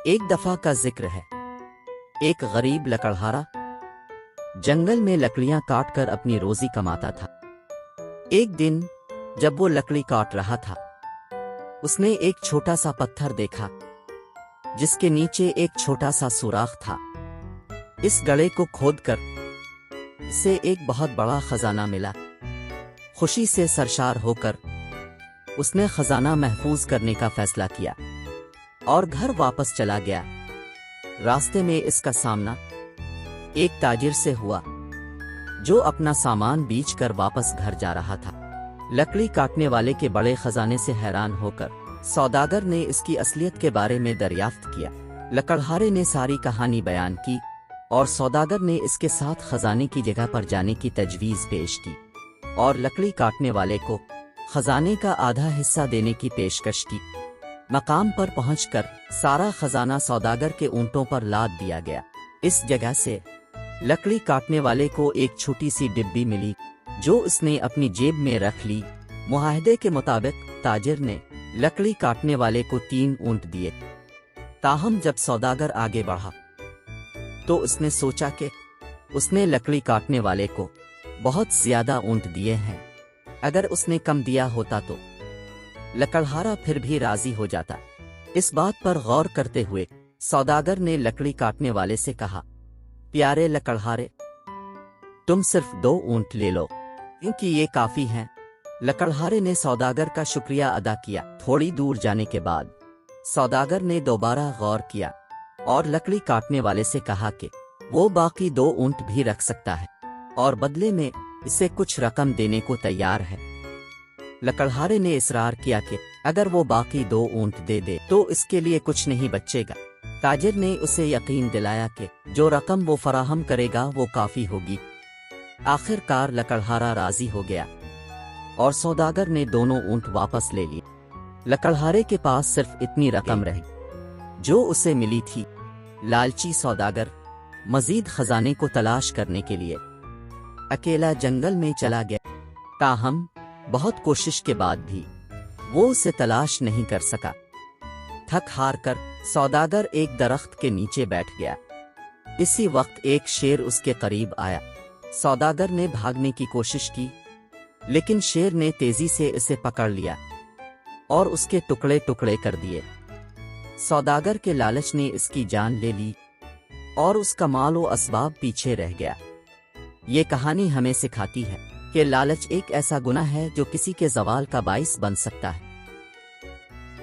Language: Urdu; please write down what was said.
ایک دفعہ کا ذکر ہے، ایک غریب لکڑہارا جنگل میں لکڑیاں کاٹ کر اپنی روزی کماتا تھا۔ ایک دن جب وہ لکڑی کاٹ رہا تھا، اس نے ایک چھوٹا سا پتھر دیکھا جس کے نیچے ایک چھوٹا سا سوراخ تھا۔ اس گڑھے کو کھود کر اسے ایک بہت بڑا خزانہ ملا۔ خوشی سے سرشار ہو کر اس نے خزانہ محفوظ کرنے کا فیصلہ کیا اور گھر واپس چلا گیا۔ راستے میں اس کا سامنا ایک تاجر سے ہوا جو اپنا سامان بیچ کر واپس گھر جا رہا تھا۔ لکڑی کاٹنے والے کے بڑے خزانے سے حیران ہو کر سوداگر نے اس کی اصلیت کے بارے میں دریافت کیا۔ لکڑہارے نے ساری کہانی بیان کی اور سوداگر نے اس کے ساتھ خزانے کی جگہ پر جانے کی تجویز پیش کی اور لکڑی کاٹنے والے کو خزانے کا آدھا حصہ دینے کی پیشکش کی۔ مقام پر پہنچ کر سارا خزانہ سوداگر کے اونٹوں پر لاد دیا گیا۔ اس جگہ سے لکڑی کاٹنے والے کو ایک چھوٹی سی ڈبی ملی جو اس نے اپنی جیب میں رکھ لی۔ معاہدے کے مطابق تاجر نے لکڑی کاٹنے والے کو 3 اونٹ دیے۔ تاہم جب سوداگر آگے بڑھا تو اس نے سوچا کہ اس نے لکڑی کاٹنے والے کو بہت زیادہ اونٹ دیے ہیں، اگر اس نے کم دیا ہوتا تو لکڑہارا پھر بھی راضی ہو جاتا۔ اس بات پر غور کرتے ہوئے سوداگر نے لکڑی کاٹنے والے سے کہا، پیارے لکڑہارے، تم صرف 2 اونٹ لے لو کیونکہ یہ کافی ہیں۔ لکڑہارے نے سوداگر کا شکریہ ادا کیا۔ تھوڑی دور جانے کے بعد سوداگر نے دوبارہ غور کیا اور لکڑی کاٹنے والے سے کہا کہ وہ باقی 2 اونٹ بھی رکھ سکتا ہے اور بدلے میں اسے کچھ رقم دینے کو تیار ہے۔ لکڑہارے نے اصرار کیا کہ اگر وہ باقی 2 اونٹ دے دے تو اس کے لیے کچھ نہیں بچے گا۔ تاجر نے اسے یقین دلایا کہ جو رقم وہ فراہم کرے گا وہ کافی ہوگی۔ آخر کار لکڑہارا راضی ہو گیا اور سوداگر نے دونوں اونٹ واپس لے لیے۔ لکڑہارے کے پاس صرف اتنی رقم رہی جو اسے ملی تھی۔ لالچی سوداگر مزید خزانے کو تلاش کرنے کے لیے اکیلا جنگل میں چلا گیا، تاہم بہت کوشش کے بعد بھی وہ اسے تلاش نہیں کر سکا۔ تھک ہار کر سوداگر ایک درخت کے نیچے بیٹھ گیا۔ اسی وقت ایک شیر اس کے قریب آیا۔ سوداگر نے بھاگنے کی کوشش کی لیکن شیر نے تیزی سے اسے پکڑ لیا اور اس کے ٹکڑے ٹکڑے کر دیے۔ سوداگر کے لالچ نے اس کی جان لے لی اور اس کا مال و اسباب پیچھے رہ گیا۔ یہ کہانی ہمیں سکھاتی ہے کہ لالچ ایک ایسا گناہ ہے جو کسی کے زوال کا باعث بن سکتا ہے۔